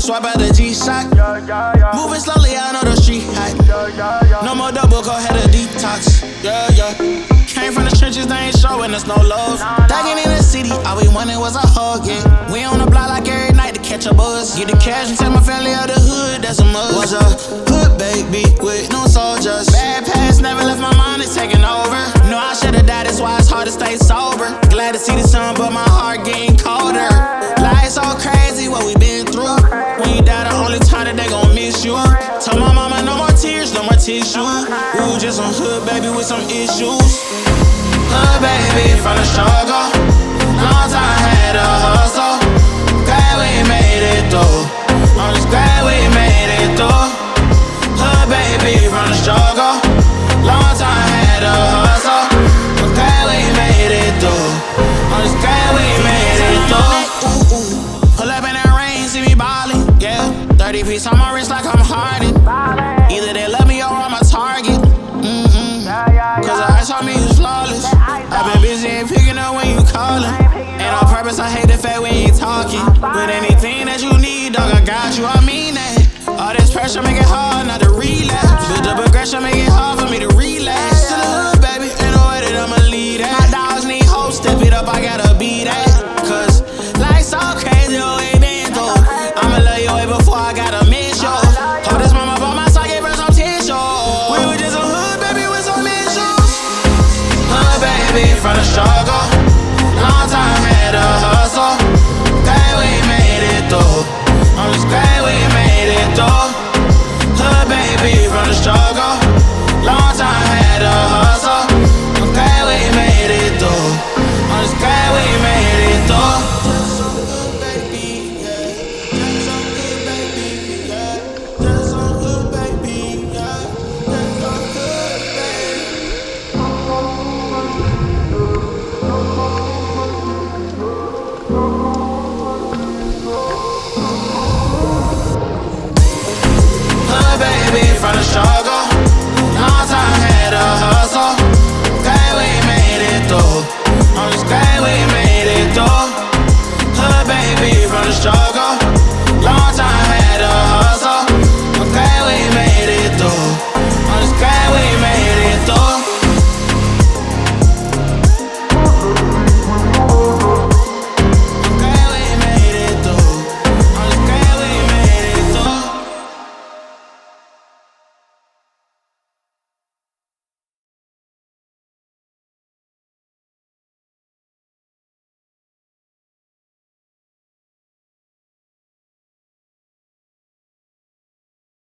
swipe out the G-Shock. Moving slowly, I know the street hype. No more double, go ahead and detox. Yeah, yeah. Came from the trenches, they ain't showing us no love. Thugging in the city, all we wanted was a hug, yeah. We on the block like every night to catch a buzz. Get the cash and tell my family of the hood, that's a must. Was a hood baby with no soldiers. Bad past never left my mind, it's taking over. No, I should've died, that's why it's hard to stay sober. Glad to see the sun, but my heart getting colder. Life's so crazy, what we been through. When you die, the only time that they gon' miss you. Tell my mama no more tears, no more tissue. Ooh, just some hood baby with some issues. Hood baby from the struggle. Long time had a hustle. Glad we made it through. I'm just glad we made it through. Hood baby from the struggle. Long time had a hustle. I'm glad we made it through. I'm just glad we made it through. Pull up in the rain, see me ballin', yeah. 30 piece on my wrist like I'm Harden. Either they love me or I'm a target. Cause the ice on me is flawless. I've been busy and picking up when you callin'. And on purpose, I hate the fact we ain't talking. But anything that you need, dog, I got you, I mean that. All this pressure make it hard not to relapse. Build up aggression, make it hard for me to relax. To the hood, baby, ain't no way that I'ma lead that. My dogs need hope, step it up, I gotta be that. Cause life's so crazy, oh, ain't been through. I'ma love you way before I gotta miss you. Hold this mama by my side, gave her some tissue. We were just a hood, baby, with some issues. Hood, baby, from the struggle. Long time had a hustle. Glad we made it through. I'm just glad we made it through. Hood, baby, from the struggle.